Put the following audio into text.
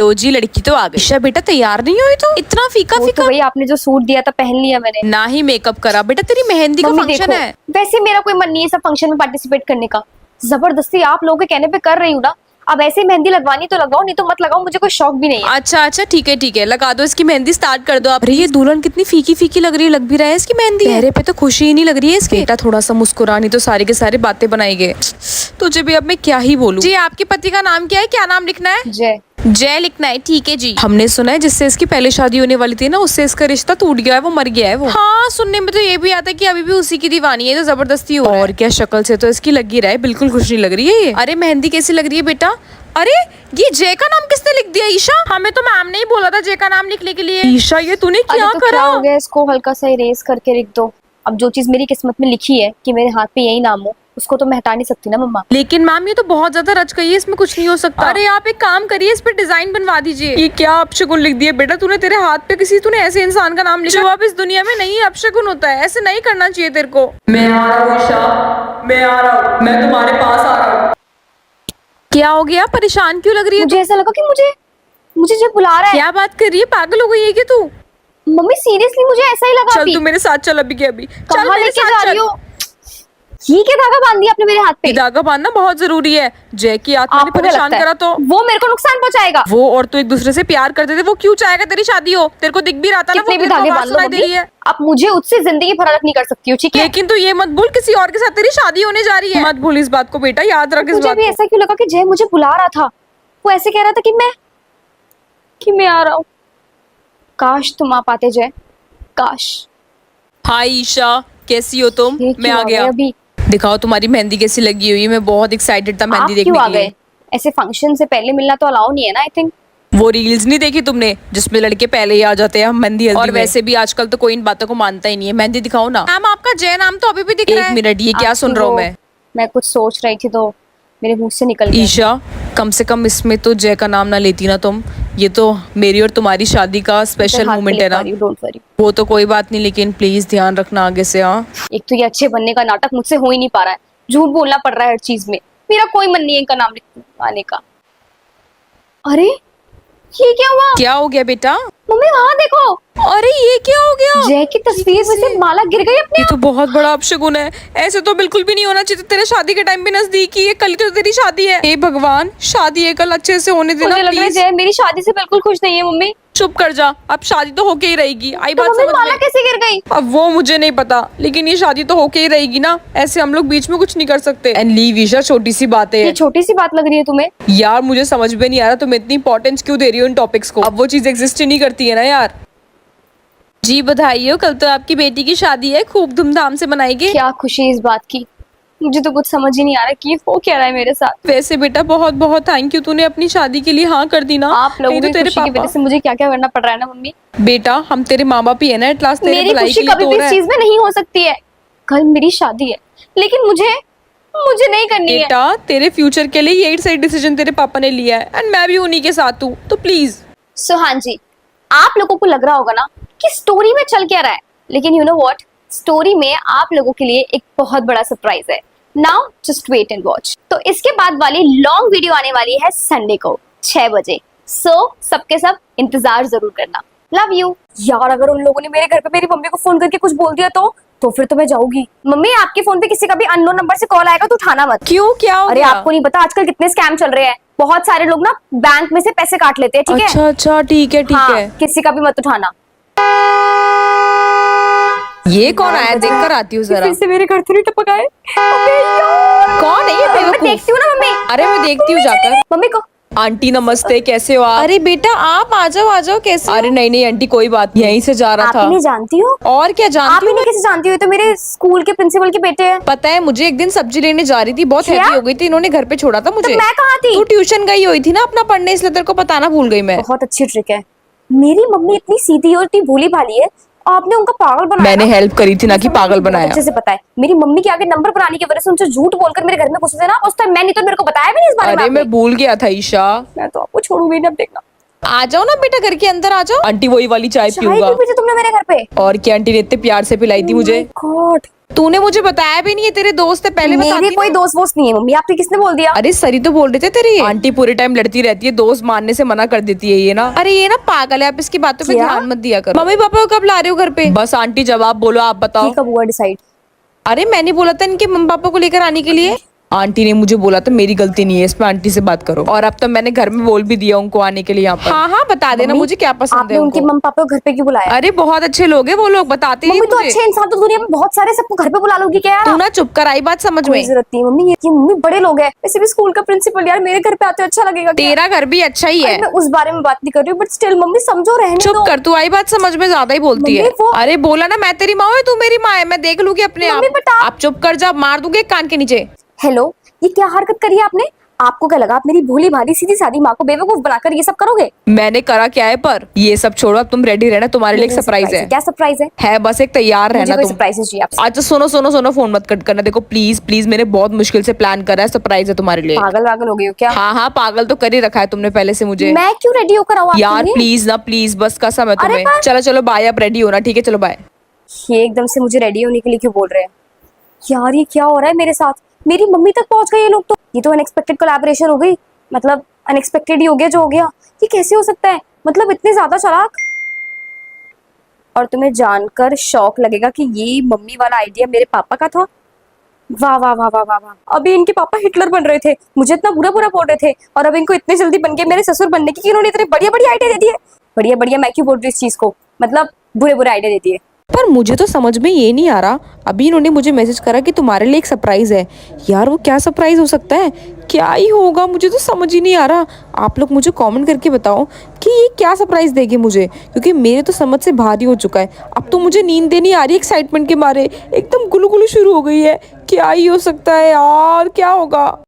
लो जी, लड़की तो आ गई। ईशा बेटा तैयार नहीं हुई तो इतना फीका वो फीका। तो वही आपने जो सूट दिया था पहन लिया मैंने। ना ही मेकअप करा बेटा, तेरी मेहंदी का मम्मी फंक्शन देखो, है। वैसे मेरा कोई मन नहीं है सब फंक्शन में पार्टिसिपेट करने का। जबरदस्ती आप लोगों के कहने पे कर रही हूँ ना। अब ऐसे मेहंदी लगवानी तो लगाओ, नहीं तो मत लगाओ, मुझे कोई शौक भी नहीं है। अच्छा अच्छा ठीक है, लगा दो इसकी मेहंदी, स्टार्ट कर दो आप। अरे ये दुल्हन कितनी फीकी फीकी लग रही है, लग भी रहा है इसकी मेहंदी। चेहरे पे तो खुशी ही नहीं लग रही है इसकी। बेटा थोड़ा सा मुस्कुरा, नहीं तो सारे के सारे बातें बनाएंगे। तुझे भी अब मैं क्या ही बोलूं। जी आपके पति का नाम क्या है, क्या नाम लिखना है? जय। जय लिखना है, ठीक है जी। हमने सुना है जिससे इसकी पहले शादी होने वाली थी ना, उससे इसका रिश्ता टूट गया है, वो मर गया है वो। हाँ सुनने में तो ये भी आता है कि अभी भी उसी की दीवानी है, तो जबरदस्ती हो रहा है। और क्या, शक्ल से तो इसकी लगी रहा है, बिल्कुल खुश नहीं लग रही है ये। अरे मेहंदी कैसी लग रही है बेटा? अरे ये जय का नाम किसने लिख दिया? ईशा, हमें तो मैम ने ही बोला था जय का नाम लिखने के लिए। ईशा ये तूने क्या अरे तो करा? क्या हो गया, इसको हल्का सा इरेज करके लिख दो। अब जो चीज मेरी किस्मत में लिखी है कि मेरे हाथ पे यही नाम हो, उसको तो मैं हटा नहीं सकती ना मम्मा। लेकिन मैम ये तो बहुत ज्यादा रच गई है, इसमें कुछ नहीं हो सकता। अरे आप एक काम करिए, इस पे डिजाइन बनवा दीजिए। ये क्या अपशगुन लिख दिया बेटा तूने? तेरे हाथ पे तूने ऐसे इंसान का नाम लिखा जो अब इस दुनिया में नहीं अपशगुन होता है, ऐसे नहीं करना चाहिए तेरे को। मैं आ रहा हूँ ईशा, मैं आ रहा हूँ, मैं तुम्हारे पास आ रहा हूँ। क्या हो गया, परेशान क्यों लग रही है? मुझे ऐसा लगा कि मुझे जो बुला रहा है। क्या बात कर रही है, पागल हो गई है क्या तू? मम्मी सीरियसली मुझे ऐसा ही लगा। चल तू मेरे साथ चल, अभी के अभी चल कहाँ मेरे लेके साथ जा चल। रही हो? ये क्या धागा बांध दिया आपने मेरे हाथ पे? ये धागा बांधना बहुत जरूरी है। जय की आत्मा ने आपको क्या परेशान लगता है करा तो वो मेरे को नुकसान पहुंचाएगा? वो और तो एक दूसरे से प्यार करते थे, वो क्यों चाहेगा तेरी शादी हो? तेरे को दिख भी रहा था ना, कितने वो भी तेरे को धागे आवाज बांध लो सुनाई दे रही मम्मी, है। आप मुझे उससे जिंदगी भर अलग नहीं कर सकती हो, ठीक है? लेकिन तू ये मत भूल किसी और के साथ तेरी शादी होने जा रही है। मत भूल इस बात को बेटा, याद रख इस मुझे बात भी को। ऐसा क्यों लगा कि जय मुझे बुला रहा था? वो ऐसे कह रहा था कि मैं आ रहा हूँ। काश तुम आ पाते जय, काश। हाय ईशा, कैसी हो तुम? ये मैं क्यों आ गया। अभी दिखाओ तुम्हारी मेहंदी कैसी लगी हुई है, मैं बहुत एक्साइटेड था आप मेहंदी क्यों देखने आ के लिए। गए? ऐसे फंक्शन से पहले मिलना तो अलाउ नहीं है ना, आई थिंक। वो रील्स नहीं देखी तुमने जिसमें लड़के पहले ही आ जाते हैं मेहंदी हल्दी और में। वैसे भी आजकल तो कोई इन बातों को मानता ही नहीं है। मेहंदी दिखाओ ना। मैम आपका जय नाम तो अभी भी दिख रहा है। एक मिनट, ये क्या सुन रहा हूँ मैं कुछ सोच रही थी तो मेरे मुंह से निकल गया। ईशा कम से कम इसमें तो जय का नाम ना लेती ना तुम। ये तो मेरी और तुम्हारी शादी का स्पेशल मोमेंट है ना। Don't worry. वो तो कोई बात नहीं, लेकिन प्लीज ध्यान रखना आगे से। हाँ एक तो ये अच्छे बनने का नाटक मुझसे हो ही नहीं पा रहा है, झूठ बोलना पड़ रहा है हर चीज में। मेरा कोई मन नहीं है इनका नाम लिखवाने का। अरे ये क्या हुआ? क्या हो गया बेटा? मम्मी वहाँ देखो, अरे ये क्या हो गया? जय की तस्वीर में से माला गिर गई अपने ये तो बहुत बड़ा अपशगुन है, ऐसे तो बिल्कुल भी नहीं होना चाहिए। तेरे शादी के टाइम भी नजदीकी है, कल तो तेरी शादी है। हे भगवान, शादी है कल, अच्छे से होने देना मुझे लग रहा है प्लीज। जय मेरी शादी से बिल्कुल खुश नहीं है मम्मी। चुप कर जा, अब शादी तो होके ही रहेगी। आई तो बात मम्मी समझ माला में? कैसे गिर गई? अब वो मुझे नहीं पता, लेकिन ये शादी तो होके ही रहेगी ना। ऐसे हम लोग बीच में कुछ नहीं कर सकते। एंड लीव ईशा, छोटी सी बात ये है छोटी सी बात लग रही है तुम्हें? यार। मुझे समझ में नहीं आ रहा तुम इतनी इंपॉर्टेंस क्यों दे रही हो इन टॉपिक्स को। अब वो चीज एग्जिस्ट ही नहीं करती है ना यार। जी बधाई हो, कल तो आपकी बेटी की शादी है, खूब धूमधाम से मनाएंगे। क्या खुशी इस बात की, मुझे तो कुछ समझ ही नहीं आ रहा कि वो क्या रहा है मेरे साथ। वैसे बेटा बहुत बहुत थैंक यू, तूने अपनी शादी के लिए हाँ कर दी ना। आप लोगों नहीं तो की तेरे खुशी की वजह से मुझे क्या क्या करना पड़ रहा है ना मम्मी। बेटा हम तेरे माँ बाप ही है ना, एट लास्ट तेरे मेरी भलाई खुशी के लिए कभी तो भी हो रहा इस है। चीज में नहीं हो सकती है। कल मेरी शादी है, लेकिन मुझे नहीं करनी है। बेटा तेरे फ्यूचर के लिए यही सही डिसीजन तेरे पापा ने लिया है, एंड मैं भी उन्हीं के साथ हूँ, तो प्लीज। सो हाँ जी, आप लोगों को लग रहा होगा ना कि स्टोरी में चल क्या रहा है, लेकिन यू नो व्हाट, स्टोरी में आप लोगों के लिए एक बहुत बड़ा सरप्राइज है। Now just wait and watch. तो इसके बाद वाली लॉन्ग वीडियो आने वाली है संडे को 6 बजे। सो सबके सब इंतजार जरूर करना। Love you. यार अगर उन लोगों ने मेरे घर पे मेरी मम्मी को फोन करके कुछ बोल दिया तो फिर तो मैं जाऊंगी। मम्मी आपके फोन पे किसी का भी अननोन नंबर से कॉल आएगा तो उठाना मत। क्यों, क्या हो अरे गया? आपको नहीं पता आजकल कितने स्कैम चल रहे हैं। बहुत सारे लोग ना बैंक में से पैसे काट लेते हैं, ठीक है? अच्छा अच्छा ठीक है हाँ, है। किसी का भी मत उठाना। ये कौन आया, देख कर आती हूँ जरा। फिर से मेरे घर तो नहीं टपक आए। अबे यार। कौन है ये मैं बेवकूफ? देखती हूँ ना मम्मी। अरे मैं देखती हूँ जाकर। मम्मी को आंटी नमस्ते, कैसे हो आप? अरे बेटा आप आ जाओ कैसे? अरे नहीं आंटी कोई बात नहीं, यहीं से जा रहा आप था। इन्हें जानती हो? और क्या आप जानती हूँ इन्हें कैसे जानती हो? ये तो मेरे स्कूल के प्रिंसिपल के बेटे हैं। पता है मुझे, एक दिन सब्जी लेने जा रही थी, बहुत क्या? हैवी हो गई थी, इन्होंने घर पे छोड़ा था मुझे। तो मैं कहाँ थी? तू ट्यूशन गई हुई थी ना अपना पढ़ने, इसलिए तेरे को बताना भूल गई मैं। बहुत अच्छी ट्रिक है। मेरी मम्मी इतनी सीधी और इतनी भोली भाली है, आपने उनका पागल बनाया। मैंने ना? हेल्प करी थी ना कि मुझे पागल बहुत बनाया। अच्छे से पता है। मेरी मम्मी के आगे नंबर बनाने की वजह से उनसे झूठ बोलकर मेरे घर में घुसे थे ना, उस टाइम मैं नहीं तो मेरे को बताया भी नहीं इस बारे में अरे मैं आपने। भूल गया था ईशा। मैं तो आपको छोड़ूंगी नहीं, अब देखना। आ जाओ ना बेटा, घर के अंदर आ जाओ। आंटी वही वाली चाय चाय पीऊंगा। क्यों पीते तुमने मेरे घर पे? और क्या, आंटी ने इतने प्यार से पिलाई थी मुझे। गॉड, तूने मुझे बताया भी नहीं है, तेरे दोस्त है, पहले मेरे बताती कोई ना। दोस्त वोस्त नहीं है मम्मी, आपने किसने बोल दिया? अरे सरी तो बोल रहे थे तेरी आंटी पूरे टाइम लड़ती रहती है, दोस्त मानने से मना कर देती है ये ना। अरे ये ना पागल है, आप इसकी बातों पे क्या? ध्यान मत दिया करो। मम्मी पापा को कब ला रहे हो घर पे? बस आंटी जवाब बोलो, आप बताओ। ये कब हुआ डिसाइड? अरे मैंने बोला था इनके मम्मी पापा को लेकर आने के लिए। आंटी ने मुझे बोला था, मेरी गलती नहीं है इसमें, आंटी से बात करो। और अब तो मैंने घर में बोल भी दिया उनको आने के लिए यहाँ पर। हाँ हाँ बता देना मुझे क्या पसंद आपने है उनके उनको। मम्मी पापा को घर पे क्यों बुलाया? अरे बहुत अच्छे लोग हैं वो लोग, बताते नहीं मम्मी तो मुझे। अच्छे इंसान तो दुनिया में बहुत सारे, सबको घर पे बुला लोगी क्या यार? तू ना चुप कर, आई बात समझ कोई में। जरूरत नहीं मम्मी, ये मम्मी बड़े लोग हैं, वैसे भी स्कूल का प्रिंसिपल यार, मेरे घर पे आते अच्छा लगेगा क्या? तेरा घर भी अच्छा ही है। अरे मैं उस बारे में बात नहीं कर रही हूँ, बट स्टिल मम्मी समझो, रहने चुप दो। कर, तू आई बात समझ में ज्यादा ही बोलती है। मम्मी वो- अरे बोला ना, मैं तेरी माँ हूँ, तू मेरी माँ है, मैं देख लूंगी अपने मम्मी आप। बता। आप चुप कर जा, मार दूंगी एक कान के नीचे। हेलो, ये क्या हरकत करी है आपने? आपको क्या लगा आप मेरी भोली भाली सीधी सादी माँ को बेवकूफ बनाकर ये सब करोगे? मैंने करा क्या है, पर ये सब छोड़ो, अब तुम रेडी रहना, तुम्हारे लिए एक सरप्राइज है। क्या सरप्राइज है? बस एक तैयार मुझे रहना कोई तुम। सरप्राइज नहीं चाहिए आपसे। अच्छा सुनो सुनो सुनो, फोन मत कट करना। देखो प्लीज प्लीज, मैंने बहुत मुश्किल से प्लान करा है, सरप्राइज है तुम्हारे लिए। पागल वागल हो गई हो क्या? हाँ हाँ पागल तो कर ही रखा है तुमने पहले से मुझे। मैं क्यों रेडी होकर आऊँ आपके यार लिए? प्लीज ना, प्लीज बस कसम है अरे तुम्हें। पर- चलो चलो बाय, अब रेडी होना, ठीक है चलो बाय। ये एकदम से मुझे रेडी होने के लिए क्यों बोल रहे हैं यार? ये क्या हो रहा है मेरे साथ? मेरी मम्मी तक पहुंच गए ये लोग तो। ये तो अनएक्सपेक्टेड कोलैबोरेशन हो गई, मतलब अनएक्सपेक्टेड ही हो गया जो हो गया। ये कैसे हो सकता है, मतलब इतने ज्यादा चालाक। और तुम्हें जानकर शौक लगेगा कि ये मम्मी वाला आइडिया मेरे पापा का था। वाह वाह वाह वाह वाह वाह, अभी इनके पापा हिटलर बन रहे थे, मुझे इतना बुरा बुरा बोल रहे थे, और अब इनको इतने जल्दी बन के मेरे ससुर बनने की, कि इन्होंने इतने बढ़िया बढ़िया आइडिया दे दिए। बढ़िया बढ़िया मैं क्यों बोल रही हूँ इस चीज को, मतलब बुरे बुरे आइडिया दे दिए। पर मुझे तो समझ में ये नहीं आ रहा, अभी इन्होंने मुझे मैसेज करा कि तुम्हारे लिए एक सरप्राइज है। यार वो क्या सरप्राइज हो सकता है, क्या ही होगा, मुझे तो समझ ही नहीं आ रहा। आप लोग मुझे कमेंट करके बताओ कि ये क्या सरप्राइज देगी मुझे, क्योंकि मेरे तो समझ से भारी हो चुका है। अब तो मुझे नींद नहीं आ रही एक्साइटमेंट के मारे, एकदम गुलू गुलू शुरू हो गई है। क्या ही हो सकता है यार, क्या होगा।